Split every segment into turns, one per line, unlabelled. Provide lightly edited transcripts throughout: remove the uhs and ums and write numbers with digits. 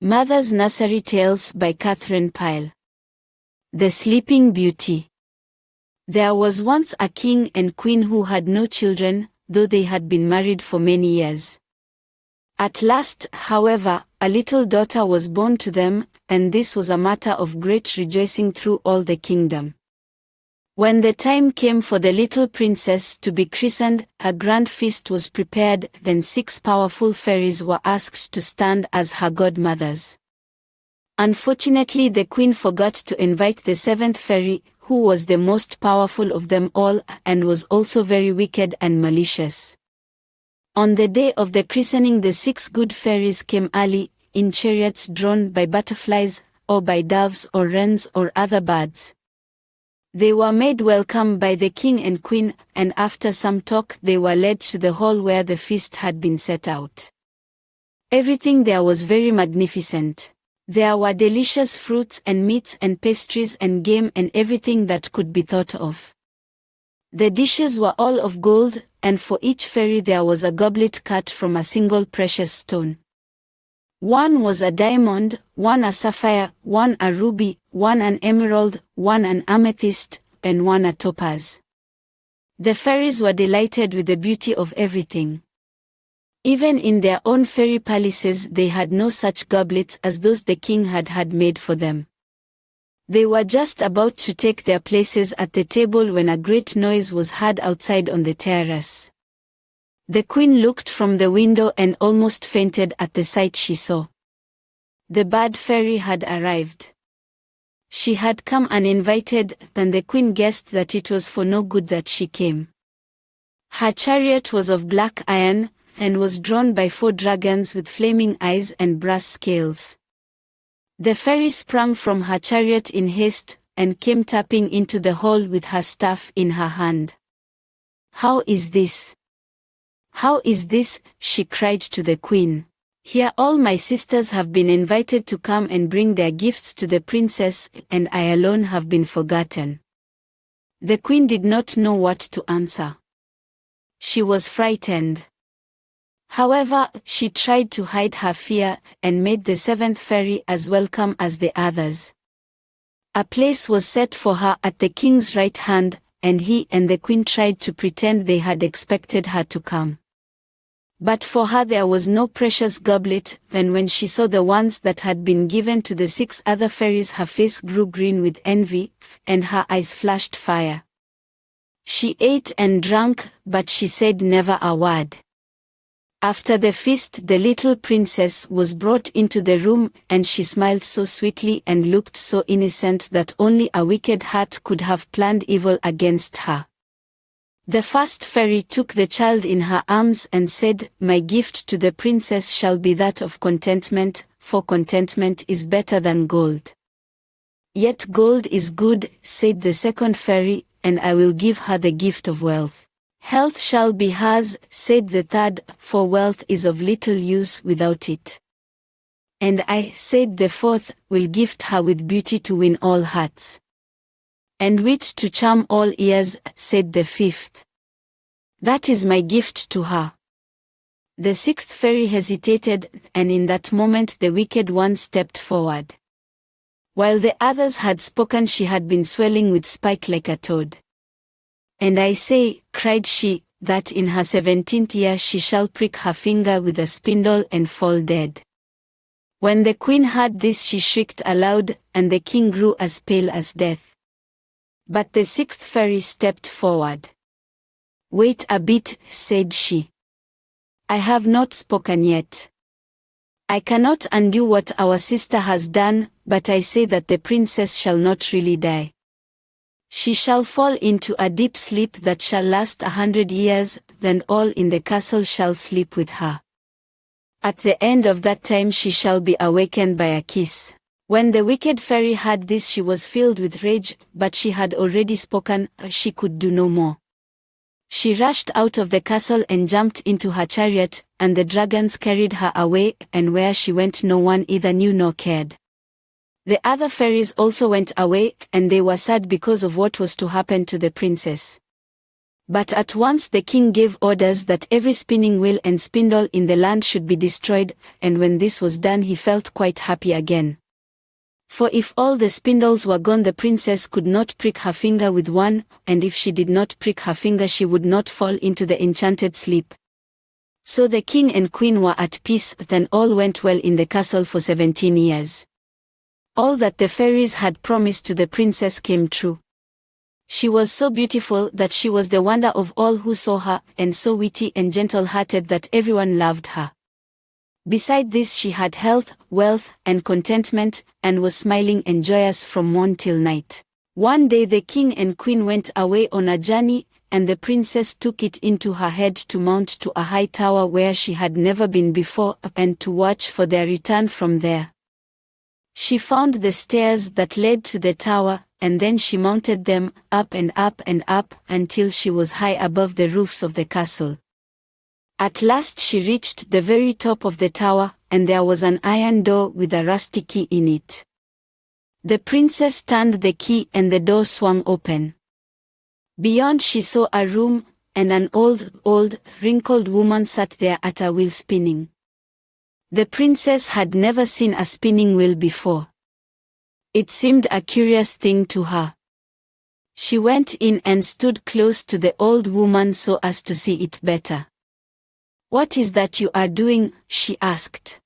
Mother's Nursery Tales by Katharine Pyle. The Sleeping Beauty. There was once a king and queen who had no children, though they had been married for many years. At last, however, a little daughter was born to them, and this was a matter of great rejoicing through all the kingdom. When the time came for the little princess to be christened, a grand feast was prepared, then 6 powerful fairies were asked to stand as her godmothers. Unfortunately, the queen forgot to invite the 7th fairy, who was the most powerful of them all, and was also very wicked and malicious. On the day of the christening, the 6 good fairies came early, in chariots drawn by butterflies, or by doves or wrens or other birds. They were made welcome by the king and queen, and after some talk they were led to the hall where the feast had been set out. Everything there was very magnificent. There were delicious fruits and meats and pastries and game and everything that could be thought of. The dishes were all of gold, and for each fairy there was a goblet cut from a single precious stone. One was a diamond, one a sapphire, one a ruby, one an emerald, one an amethyst, and one a topaz. The fairies were delighted with the beauty of everything. Even in their own fairy palaces they had no such goblets as those the king had made for them. They were just about to take their places at the table when a great noise was heard outside on the terrace. The queen looked from the window and almost fainted at the sight she saw. The bird fairy had arrived. She had come uninvited, and the queen guessed that it was for no good that she came. Her chariot was of black iron, and was drawn by 4 dragons with flaming eyes and brass scales. The fairy sprang from her chariot in haste, and came tapping into the hall with her staff in her hand. "How is this? How is this?" she cried to the queen. "Here all my sisters have been invited to come and bring their gifts to the princess, and I alone have been forgotten." The queen did not know what to answer. She was frightened. However, she tried to hide her fear, and made the 7th fairy as welcome as the others. A place was set for her at the king's right hand, and he and the queen tried to pretend they had expected her to come. But for her there was no precious goblet, and when she saw the ones that had been given to the 6 other fairies her face grew green with envy, and her eyes flashed fire. She ate and drank, but she said never a word. After the feast the little princess was brought into the room, and she smiled so sweetly and looked so innocent that only a wicked heart could have planned evil against her. The first fairy took the child in her arms and said, "My gift to the princess shall be that of contentment, for contentment is better than gold." "Yet gold is good," said the 2nd fairy, "and I will give her the gift of wealth." "Health shall be hers," said the 3rd, "for wealth is of little use without it." "And I," said the 4th, "will gift her with beauty to win all hearts." "And wit to charm all ears," said the 5th. "That is my gift to her." The 6th fairy hesitated, and in that moment the wicked one stepped forward. While the others had spoken she had been swelling with spite like a toad. "And I say," cried she, "that in her 17th year she shall prick her finger with a spindle and fall dead." When the queen heard this she shrieked aloud, and the king grew as pale as death. But the 6th fairy stepped forward. "Wait a bit," said she. "I have not spoken yet. I cannot undo what our sister has done, but I say that the princess shall not really die. She shall fall into a deep sleep that shall last 100 years, then all in the castle shall sleep with her. At the end of that time she shall be awakened by a kiss." When the wicked fairy heard this she was filled with rage, but she had already spoken, she could do no more. She rushed out of the castle and jumped into her chariot, and the dragons carried her away, and where she went no one either knew nor cared. The other fairies also went away, and they were sad because of what was to happen to the princess. But at once the king gave orders that every spinning wheel and spindle in the land should be destroyed, and when this was done he felt quite happy again. For if all the spindles were gone the princess could not prick her finger with one, and if she did not prick her finger she would not fall into the enchanted sleep. So the king and queen were at peace, then all went well in the castle for 17 years. All that the fairies had promised to the princess came true. She was so beautiful that she was the wonder of all who saw her, and so witty and gentle-hearted that everyone loved her. Beside this she had health, wealth, and contentment, and was smiling and joyous from morn till night. One day the king and queen went away on a journey, and the princess took it into her head to mount to a high tower where she had never been before, and to watch for their return from there. She found the stairs that led to the tower, and then she mounted them, up and up and up, until she was high above the roofs of the castle. At last she reached the very top of the tower, and there was an iron door with a rusty key in it. The princess turned the key and the door swung open. Beyond she saw a room, and an old, wrinkled woman sat there at a wheel spinning. The princess had never seen a spinning wheel before. It seemed a curious thing to her. She went in and stood close to the old woman so as to see it better. "What is that you are doing?" she asked.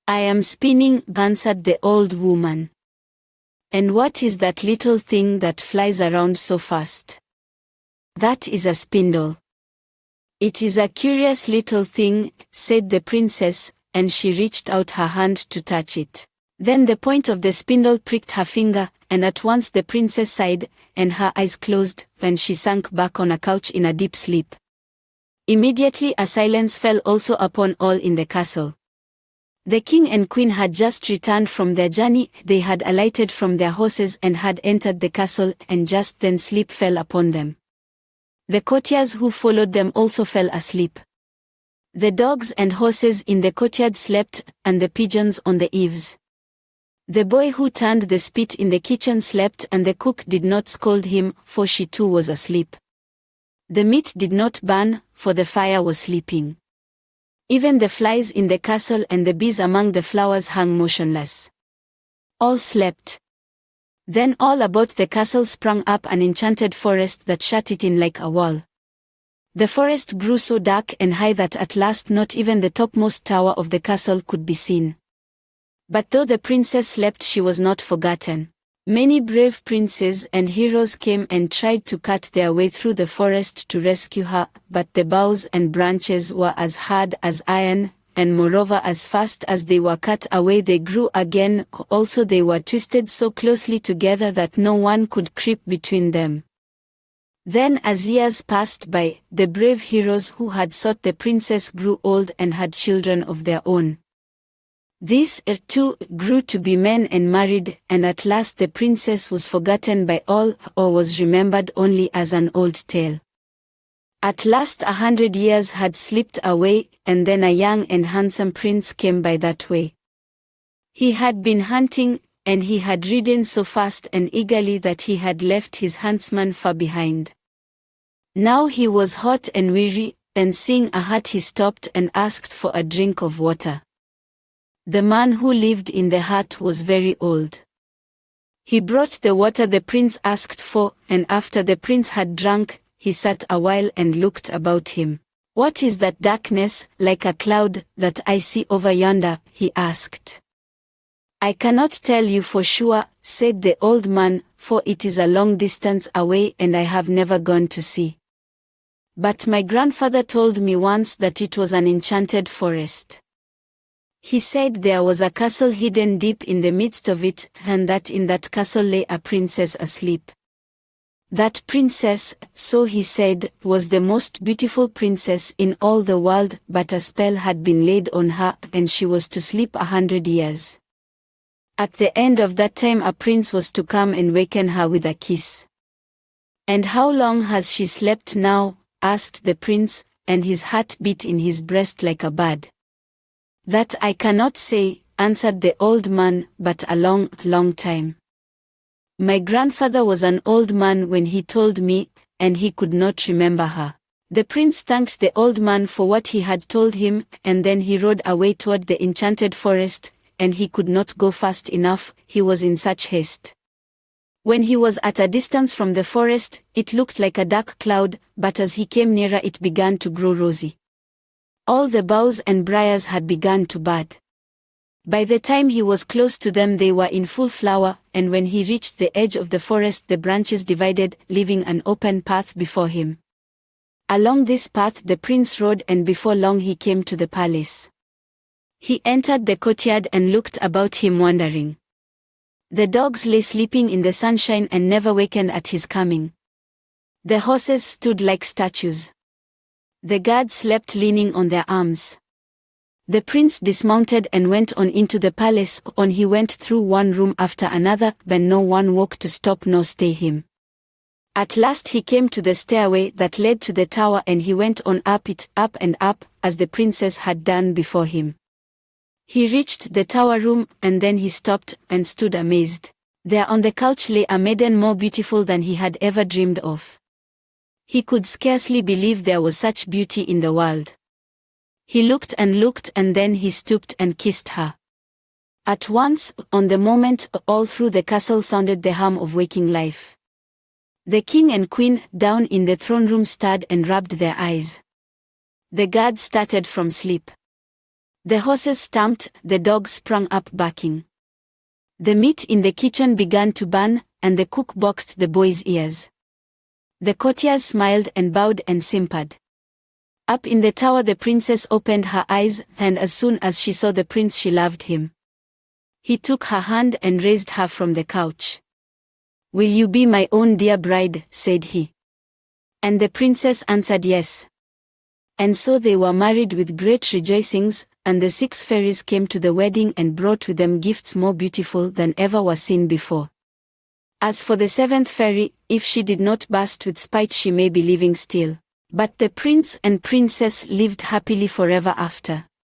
"I am spinning," answered the old woman. "And what is that little thing that flies around so fast?" "That is a spindle." "It is a curious little thing," said the princess, and she reached out her hand to touch it. Then the point of the spindle pricked her finger, and at once the princess sighed, and her eyes closed, and she sank back on a couch in a deep sleep. Immediately a silence fell also upon all in the castle. The king and queen had just returned from their journey, they had alighted from their horses and had entered the castle, and just then sleep fell upon them. The courtiers who followed them also fell asleep. The dogs and horses in the courtyard slept, and the pigeons on the eaves. The boy who turned the spit in the kitchen slept, and the cook did not scold him, for she too was asleep. The meat did not burn, for the fire was sleeping. Even the flies in the castle and the bees among the flowers hung motionless. All slept. Then all about the castle sprang up an enchanted forest that shut it in like a wall. The forest grew so dark and high that at last not even the topmost tower of the castle could be seen. But though the princess slept she was not forgotten. Many brave princes and heroes came and tried to cut their way through the forest to rescue her, but the boughs and branches were as hard as iron, and moreover as fast as they were cut away they grew again, also they were twisted so closely together that no one could creep between them. Then as years passed by, the brave heroes who had sought the princess grew old and had children of their own. These, too, grew to be men and married, and at last the princess was forgotten by all, or was remembered only as an old tale. At last 100 years had slipped away, and then a young and handsome prince came by that way. He had been hunting, and he had ridden so fast and eagerly that he had left his huntsman far behind. Now he was hot and weary, and seeing a hut he stopped and asked for a drink of water. The man who lived in the hut was very old. He brought the water the prince asked for, and after the prince had drunk, he sat a while and looked about him. "What is that darkness, like a cloud, that I see over yonder?" he asked. "I cannot tell you for sure," said the old man, "for it is a long distance away and I have never gone to see. But my grandfather told me once that it was an enchanted forest. He said there was a castle hidden deep in the midst of it, and that in that castle lay a princess asleep. That princess, so he said, was the most beautiful princess in all the world, but a spell had been laid on her, and she was to sleep 100 years. At the end of that time a prince was to come and waken her with a kiss." "And how long has she slept now?" asked the prince, and his heart beat in his breast like a bird. "That I cannot say," answered the old man, "but a long, long time. My grandfather was an old man when he told me, and he could not remember her. The prince thanked the old man for what he had told him, and then he rode away toward the enchanted forest, and he could not go fast enough, he was in such haste. When he was at a distance from the forest, it looked like a dark cloud, but as he came nearer it began to grow rosy. All the boughs and briars had begun to bud. By the time he was close to them they were in full flower, and when he reached the edge of the forest the branches divided, leaving an open path before him. Along this path the prince rode, and before long he came to the palace. He entered the courtyard and looked about him wondering. The dogs lay sleeping in the sunshine and never wakened at his coming. The horses stood like statues. The guards slept leaning on their arms. The prince dismounted and went on into the palace. On he went through one room after another, but no one woke to stop nor stay him. At last he came to the stairway that led to the tower, and he went on up it, up and up, as the princess had done before him. He reached the tower room, and then he stopped, and stood amazed. There on the couch lay a maiden more beautiful than he had ever dreamed of. He could scarcely believe there was such beauty in the world. He looked, and then he stooped and kissed her. At once, on the moment, all through the castle sounded the hum of waking life. The king and queen, down in the throne room, stared and rubbed their eyes. The guards started from sleep. The horses stamped, the dogs sprung up barking. The meat in the kitchen began to burn, and the cook boxed the boys' ears. The courtiers smiled and bowed and simpered. Up in the tower the princess opened her eyes, and as soon as she saw the prince she loved him. He took her hand and raised her from the couch. "Will you be my own dear bride?" said he. And the princess answered yes. And so they were married with great rejoicings, and the 6 fairies came to the wedding and brought with them gifts more beautiful than ever was seen before. As for the 7th fairy, if she did not burst with spite she may be living still. But the prince and princess lived happily forever after.